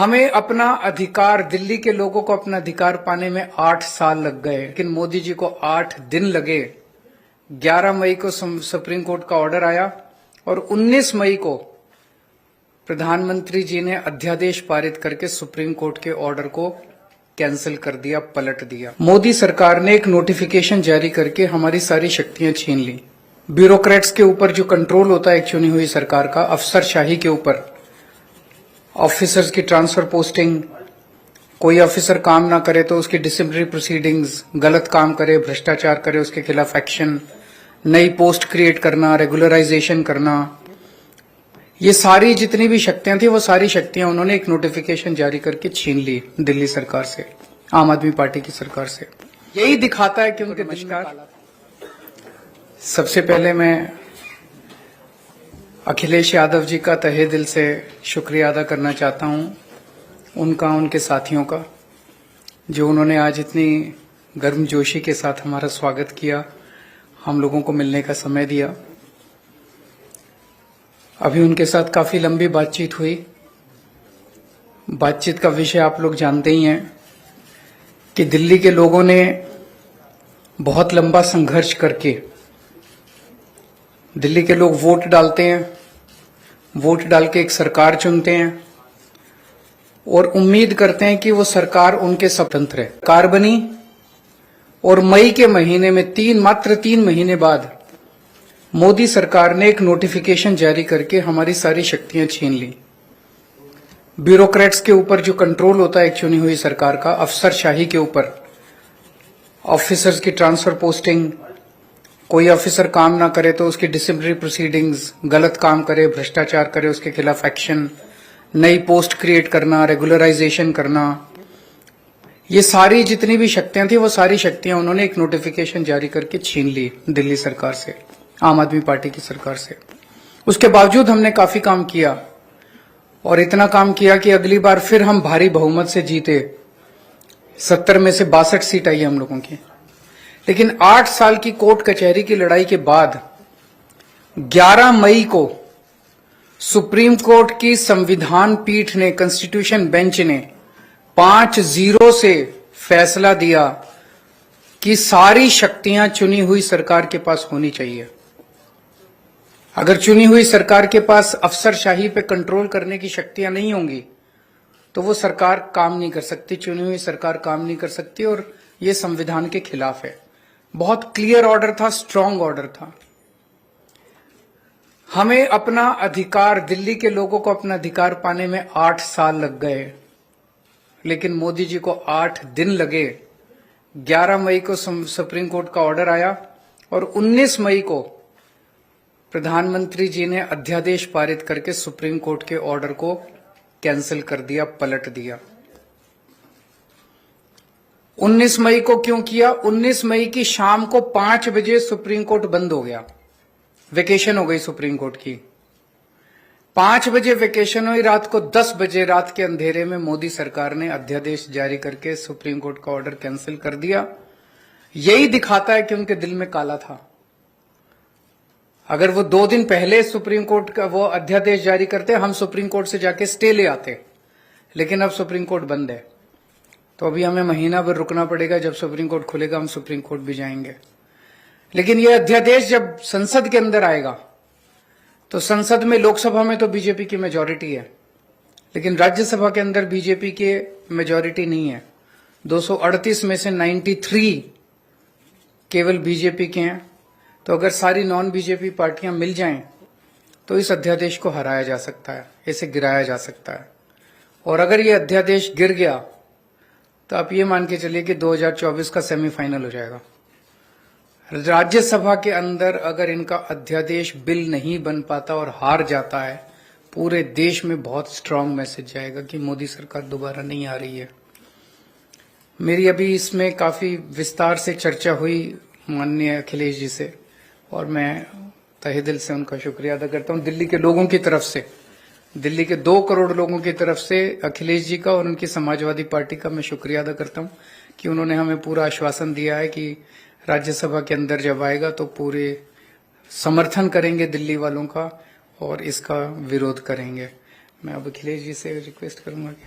हमें अपना अधिकार, दिल्ली के लोगों को अपना अधिकार पाने में 8 साल लग गए, लेकिन मोदी जी को 8 दिन लगे। 11 मई को सुप्रीम कोर्ट का ऑर्डर आया और 19 मई को प्रधानमंत्री जी ने अध्यादेश पारित करके सुप्रीम कोर्ट के ऑर्डर को कैंसिल कर दिया, पलट दिया। मोदी सरकार ने एक नोटिफिकेशन जारी करके हमारी सारी शक्तियां छीन ली। ब्यूरोक्रेट्स के ऊपर जो कंट्रोल होता है एक चुनी हुई सरकार का, अफसरशाही के ऊपर, ऑफिसर्स की ट्रांसफर पोस्टिंग, कोई ऑफिसर काम ना करे तो उसकी डिसिप्लिनरी प्रोसीडिंग्स, गलत काम करे, भ्रष्टाचार करे उसके खिलाफ एक्शन, नई पोस्ट क्रिएट करना, रेगुलराइजेशन करना, ये सारी जितनी भी शक्तियां थी वो सारी शक्तियां उन्होंने एक नोटिफिकेशन जारी करके छीन ली दिल्ली सरकार से, आम आदमी पार्टी की सरकार से। यही दिखाता है कि उनके नमस्कार। सबसे पहले मैं अखिलेश यादव जी का तहे दिल से शुक्रिया अदा करना चाहता हूं, उनका, उनके साथियों का, जो उन्होंने आज इतनी गर्मजोशी के साथ हमारा स्वागत किया, हम लोगों को मिलने का समय दिया। अभी उनके साथ काफी लंबी बातचीत हुई। बातचीत का विषय आप लोग जानते ही हैं कि दिल्ली के लोगों ने बहुत लंबा संघर्ष करके, दिल्ली के लोग वोट डालते हैं, वोट डाल के एक सरकार चुनते हैं और उम्मीद करते हैं कि वो सरकार उनके स्वतंत्र है। सरकार बनी और मई के महीने में मात्र 3 महीने बाद मोदी सरकार ने एक नोटिफिकेशन जारी करके हमारी सारी शक्तियां छीन ली। ब्यूरोक्रेट्स के ऊपर जो कंट्रोल होता है एक चुनी हुई सरकार का, अफसरशाही के ऊपर, ऑफिसर्स की ट्रांसफर पोस्टिंग, कोई ऑफिसर काम ना करे तो उसकी डिसिप्लिनरी प्रोसीडिंग्स, गलत काम करे, भ्रष्टाचार करे उसके खिलाफ एक्शन, नई पोस्ट क्रिएट करना, रेगुलराइजेशन करना, ये सारी जितनी भी शक्तियां थी वो सारी शक्तियां उन्होंने एक नोटिफिकेशन जारी करके छीन ली दिल्ली सरकार से, आम आदमी पार्टी की सरकार से। उसके बावजूद हमने काफी काम किया और इतना काम किया कि अगली बार फिर हम भारी बहुमत से जीते। 70 में से 62 सीट आई हम लोगों की। लेकिन 8 साल की कोर्ट कचहरी की लड़ाई के बाद 11 मई को सुप्रीम कोर्ट की संविधान पीठ ने, कॉन्स्टिट्यूशन बेंच ने 5-0 से फैसला दिया कि सारी शक्तियां चुनी हुई सरकार के पास होनी चाहिए। अगर चुनी हुई सरकार के पास अफसरशाही पे कंट्रोल करने की शक्तियां नहीं होंगी तो वो सरकार काम नहीं कर सकती, चुनी हुई सरकार काम नहीं कर सकती, और ये संविधान के खिलाफ है। बहुत क्लियर ऑर्डर था, स्ट्रांग ऑर्डर था। हमें अपना अधिकार, दिल्ली के लोगों को अपना अधिकार पाने में 8 साल लग गए, लेकिन मोदी जी को 8 दिन लगे। 11 मई को सुप्रीम कोर्ट का ऑर्डर आया और 19 मई को प्रधानमंत्री जी ने अध्यादेश पारित करके सुप्रीम कोर्ट के ऑर्डर को कैंसिल कर दिया, पलट दिया। 19 मई को क्यों किया? 19 मई की शाम को 5 बजे सुप्रीम कोर्ट बंद हो गया, वेकेशन हो गई सुप्रीम कोर्ट की। 5 बजे वेकेशन हुई, रात को 10 बजे रात के अंधेरे में मोदी सरकार ने अध्यादेश जारी करके सुप्रीम कोर्ट का ऑर्डर कैंसिल कर दिया। यही दिखाता है कि उनके दिल में काला था। अगर वो 2 दिन पहले सुप्रीम कोर्ट का वो अध्यादेश जारी करते, हम सुप्रीम कोर्ट से जाके स्टे ले आते, लेकिन अब सुप्रीम कोर्ट बंद है तो अभी हमें महीना भर रुकना पड़ेगा। जब सुप्रीम कोर्ट खुलेगा हम सुप्रीम कोर्ट भी जाएंगे। लेकिन ये अध्यादेश जब संसद के अंदर आएगा तो संसद में, लोकसभा में तो बीजेपी की मेजॉरिटी है, लेकिन राज्यसभा के अंदर बीजेपी के मेजॉरिटी नहीं है। 238 में से 93 केवल बीजेपी के हैं। तो अगर सारी नॉन बीजेपी पार्टियां मिल जाएं तो इस अध्यादेश को हराया जा सकता है, इसे गिराया जा सकता है। और अगर ये अध्यादेश गिर गया तो आप ये मान के चलिए कि 2024 का सेमीफाइनल हो जाएगा। राज्यसभा के अंदर अगर इनका अध्यादेश बिल नहीं बन पाता और हार जाता है, पूरे देश में बहुत स्ट्रांग मैसेज जाएगा कि मोदी सरकार दोबारा नहीं आ रही है। मेरी अभी इसमें काफी विस्तार से चर्चा हुई माननीय अखिलेश जी से, और मैं तहे दिल से उनका शुक्रिया अदा करता हूं। दिल्ली के लोगों की तरफ से, दिल्ली के 2 करोड़ लोगों की तरफ से अखिलेश जी का और उनकी समाजवादी पार्टी का मैं शुक्रिया अदा करता हूं कि उन्होंने हमें पूरा आश्वासन दिया है कि राज्यसभा के अंदर जब आएगा तो पूरे समर्थन करेंगे दिल्ली वालों का और इसका विरोध करेंगे। मैं अब अखिलेश जी से रिक्वेस्ट करूंगा कि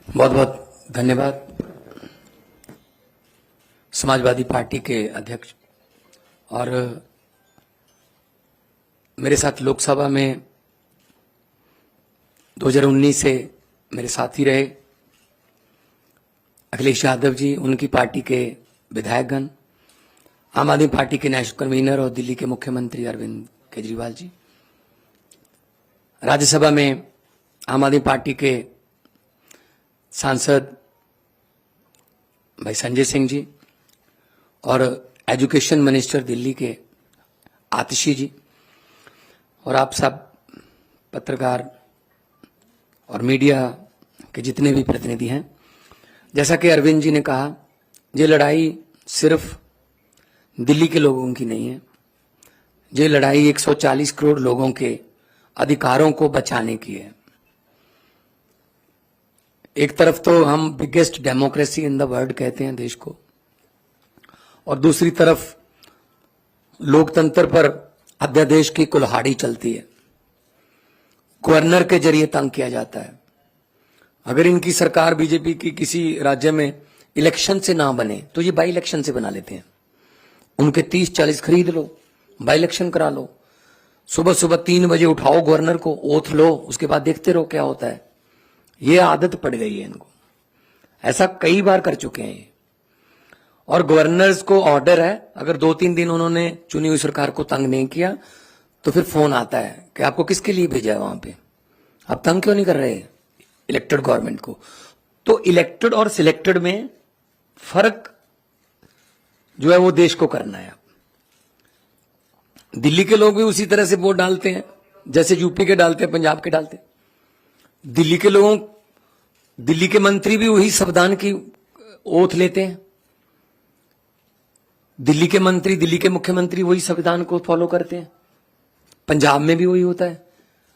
बहुत बहुत धन्यवाद। समाजवादी पार्टी के अध्यक्ष और मेरे साथ लोकसभा में 2019 से मेरे साथी रहे अखिलेश यादव जी, उनकी पार्टी के विधायकगण, आम आदमी पार्टी के नेशनल कन्वीनर और दिल्ली के मुख्यमंत्री अरविंद केजरीवाल जी, राज्यसभा में आम आदमी पार्टी के सांसद भाई संजय सिंह जी और एजुकेशन मिनिस्टर दिल्ली के आतिशी जी, और आप सब पत्रकार और मीडिया के जितने भी प्रतिनिधि हैं। जैसा कि अरविंद जी ने कहा, ये लड़ाई सिर्फ दिल्ली के लोगों की नहीं है, ये लड़ाई 140 करोड़ लोगों के अधिकारों को बचाने की है। एक तरफ तो हम biggest democracy in the world कहते हैं देश को, और दूसरी तरफ लोकतंत्र पर अध्यादेश की कुल्हाड़ी चलती है, गवर्नर के जरिए तंग किया जाता है। अगर इनकी सरकार बीजेपी की किसी राज्य में इलेक्शन से ना बने तो ये बाई इलेक्शन से बना लेते हैं। उनके 30-40 खरीद लो, बाई इलेक्शन करा लो, सुबह सुबह 3 बजे उठाओ गवर्नर को, ओथ लो, उसके बाद देखते रहो क्या होता है। ये आदत पड़ गई है इनको, ऐसा कई बार कर चुके हैं ये। और गवर्नर्स को ऑर्डर है, अगर 2-3 दिन उन्होंने चुनी हुई सरकार को तंग नहीं किया तो फिर फोन आता है कि आपको किसके लिए भेजा है वहां पे, आप तंग क्यों नहीं कर रहे इलेक्टेड गवर्नमेंट को। तो इलेक्टेड और सिलेक्टेड में फर्क जो है वो देश को करना है। दिल्ली के लोग भी उसी तरह से वोट डालते हैं जैसे यूपी के डालते हैं, पंजाब के डालते हैं। दिल्ली के लोगों, दिल्ली के मंत्री भी वही संविधान की ओथ लेते हैं, दिल्ली के मंत्री, दिल्ली के मुख्यमंत्री वही संविधान को फॉलो करते हैं। पंजाब में भी वही होता है।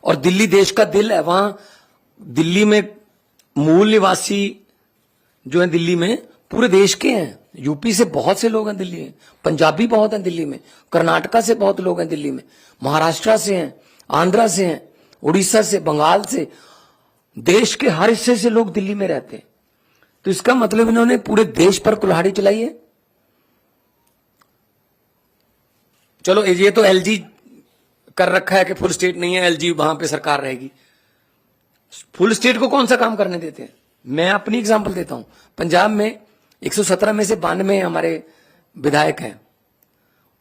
और दिल्ली देश का दिल है, वहां दिल्ली में मूल निवासी जो है दिल्ली में पूरे देश के हैं। यूपी से बहुत से लोग हैं दिल्ली में, पंजाबी बहुत हैं दिल्ली में, कर्नाटका से बहुत लोग हैं दिल्ली में, महाराष्ट्र से हैं, आंध्रा से हैं, उड़ीसा से, बंगाल से, देश के हर हिस्से से लोग दिल्ली में रहते हैं। तो इसका मतलब इन्होंने पूरे देश पर कुल्हाड़ी चलाई है। चलो ये तो एलजी कर रखा है कि फुल स्टेट नहीं है, एलजी वहां पे सरकार रहेगी। फुल स्टेट को कौन सा काम करने देते हैं। मैं अपनी एग्जांपल देता हूं, पंजाब में 117 में से 92 हमारे विधायक हैं,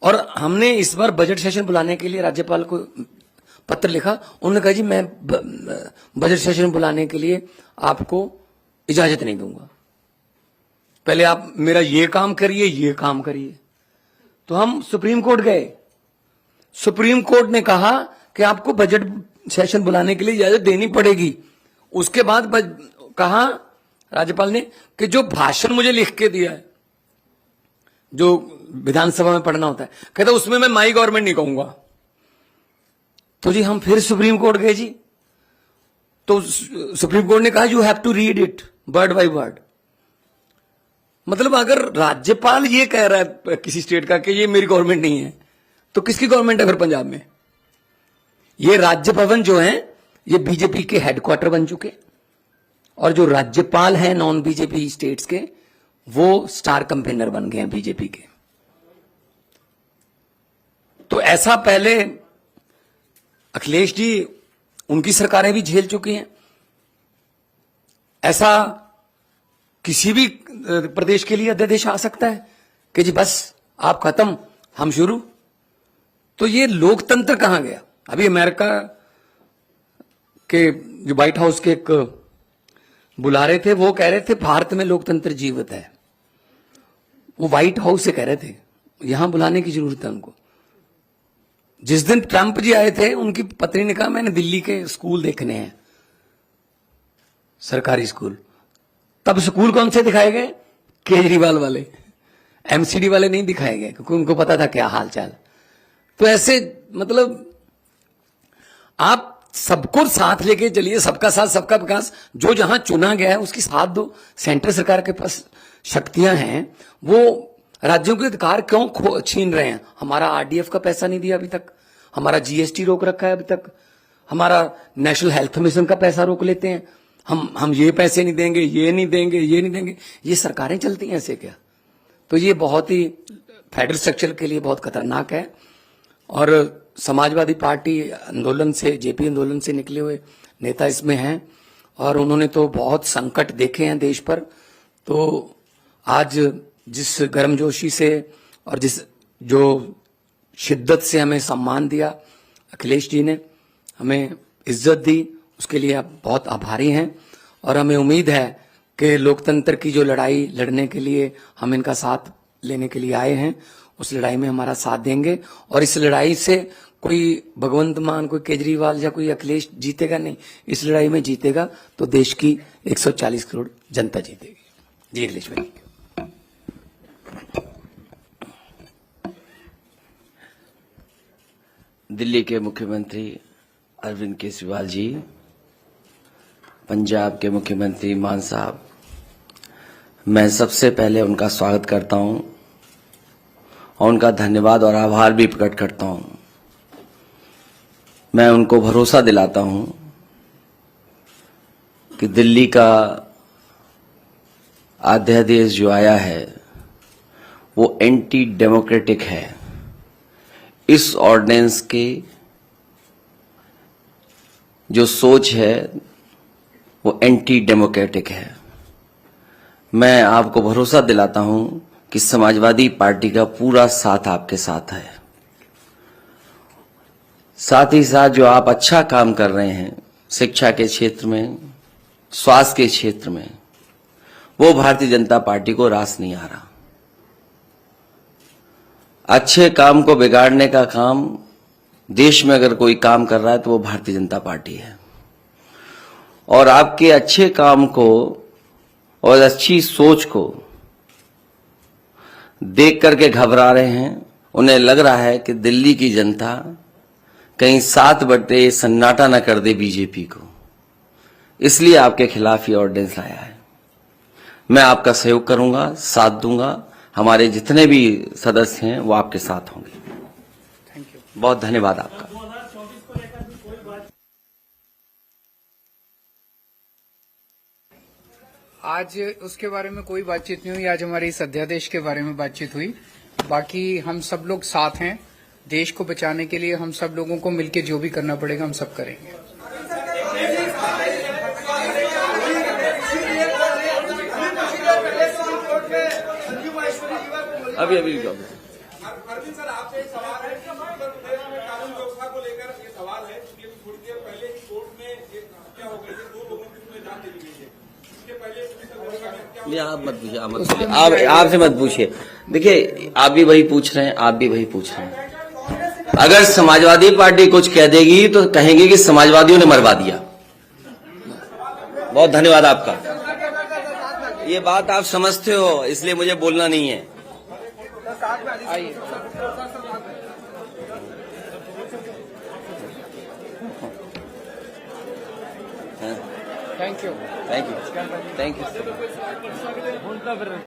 और हमने इस बार बजट सेशन बुलाने के लिए राज्यपाल को पत्र लिखा। उन्होंने कहा जी मैं बजट सेशन बुलाने के लिए आपको इजाजत नहीं दूंगा, पहले आप मेरा ये काम करिए, ये काम करिए। तो हम सुप्रीम कोर्ट गए, सुप्रीम कोर्ट ने कहा कि आपको बजट सेशन बुलाने के लिए इजाजत देनी पड़ेगी। उसके बाद कहा राज्यपाल ने कि जो भाषण मुझे लिख के दिया है, जो विधानसभा में पढ़ना होता है, कहता उसमें मैं माई गवर्नमेंट नहीं कहूंगा। तो जी हम फिर सुप्रीम कोर्ट गए जी, तो सुप्रीम कोर्ट ने कहा you have to read it word by word. मतलब अगर राज्यपाल ये कह रहा है किसी स्टेट का कि ये मेरी गवर्नमेंट नहीं है, तो किसकी गवर्नमेंट है फिर पंजाब में। ये राज्य भवन जो है ये बीजेपी के हेडक्वार्टर बन चुके, और जो राज्यपाल हैं नॉन बीजेपी स्टेट्स के वो स्टार कैंपेनर बन गए हैं बीजेपी के। तो ऐसा पहले अखिलेश जी, उनकी सरकारें भी झेल चुकी हैं। ऐसा किसी भी प्रदेश के लिए अध्यादेश आ सकता है कि जी बस आप खत्म हम शुरू। तो ये लोकतंत्र कहां गया। अभी अमेरिका के जो व्हाइट हाउस के एक बुला रहे थे, वो कह रहे थे भारत में लोकतंत्र जीवित है। वो व्हाइट हाउस से कह रहे थे, यहां बुलाने की जरूरत है उनको। जिस दिन ट्रंप जी आए थे, उनकी पत्नी ने कहा मैंने दिल्ली के स्कूल देखने हैं, सरकारी स्कूल। तब स्कूल कौन से दिखाए गए, केजरीवाल वाले, एमसीडी वाले नहीं दिखाए गए, क्योंकि उनको पता था क्या हाल चाल। तो ऐसे मतलब आप सबको साथ लेके चलिए, सबका साथ सबका विकास। जो जहां चुना गया है उसकी साथ दो। सेंट्रल सरकार के पास शक्तियां हैं, वो राज्यों के अधिकार क्यों छीन रहे हैं? हमारा आरडीएफ का पैसा नहीं दिया अभी तक, हमारा जीएसटी रोक रखा है अभी तक, हमारा नेशनल हेल्थ मिशन का पैसा रोक लेते हैं, हम ये पैसे नहीं देंगे, ये नहीं देंगे, ये नहीं देंगे। ये सरकारें चलती हैं ऐसे क्या? तो ये बहुत ही फेडरल स्ट्रक्चर के लिए बहुत खतरनाक है। और समाजवादी पार्टी आंदोलन से, जेपी आंदोलन से निकले हुए नेता इसमें हैं और उन्होंने तो बहुत संकट देखे हैं देश पर। तो आज जिस गर्मजोशी से और जिस जो शिद्दत से हमें सम्मान दिया अखिलेश जी ने, हमें इज्जत दी, उसके लिए आप बहुत आभारी हैं। और हमें उम्मीद है कि लोकतंत्र की जो लड़ाई लड़ने के लिए हम इनका साथ लेने के लिए आए हैं, उस लड़ाई में हमारा साथ देंगे। और इस लड़ाई से कोई भगवंत मान, कोई केजरीवाल या कोई अखिलेश जीतेगा नहीं, इस लड़ाई में जीतेगा तो देश की 140 करोड़ जनता जीतेगी। जी अखिलेश भाई। दिल्ली के मुख्यमंत्री अरविंद केजरीवाल जी, पंजाब के मुख्यमंत्री मान साहब, मैं सबसे पहले उनका स्वागत करता हूं और उनका धन्यवाद और आभार भी प्रकट करता हूं। मैं उनको भरोसा दिलाता हूं कि दिल्ली का अध्यादेश जो आया है वो एंटी डेमोक्रेटिक है। इस ऑर्डिनेंस की जो सोच है वो एंटी डेमोक्रेटिक है। मैं आपको भरोसा दिलाता हूं कि समाजवादी पार्टी का पूरा साथ आपके साथ है। साथ ही साथ जो आप अच्छा काम कर रहे हैं शिक्षा के क्षेत्र में, स्वास्थ्य के क्षेत्र में, वो भारतीय जनता पार्टी को रास नहीं आ रहा। अच्छे काम को बिगाड़ने का काम देश में अगर कोई काम कर रहा है तो वो भारतीय जनता पार्टी है। और आपके अच्छे काम को और अच्छी सोच को देख करके घबरा रहे हैं। उन्हें लग रहा है कि दिल्ली की जनता कहीं 7 बटे सन्नाटा न कर दे बीजेपी को, इसलिए आपके खिलाफ ये ऑर्डिनेंस लाया है। मैं आपका सहयोग करूंगा, साथ दूंगा। हमारे जितने भी सदस्य हैं वो आपके साथ होंगे। Thank you. बहुत धन्यवाद आपका। आज उसके बारे में कोई बातचीत नहीं हुई, आज हमारी इस अध्यादेश के बारे में बातचीत हुई। बाकी हम सब लोग साथ हैं, देश को बचाने के लिए हम सब लोगों को मिलकर जो भी करना पड़ेगा हम सब करेंगे। अभी अरविंद सर, आपसे एक सवाल है कि उत्तर प्रदेश में कानून व्यवस्था को लेकर ये सवाल है कि थोड़ी देर पहले ही कोर्ट में एक हत्या हो गई है, 2 लोगों की उसमें जान चली गई है। इसके पहले आप मत पूछिए, आप मत पूछिए, आप आपसे मत पूछिए। देखिए, आप भी वही पूछ रहे हैं, आप भी वही पूछ रहे हैं। अगर समाजवादी पार्टी कुछ कह देगी तो कहेंगे कि समाजवादियों ने मरवा दिया। बहुत धन्यवाद आपका। ये बात आप समझते हो, इसलिए मुझे बोलना नहीं है। आइए। Thank you. Thank you, thank you.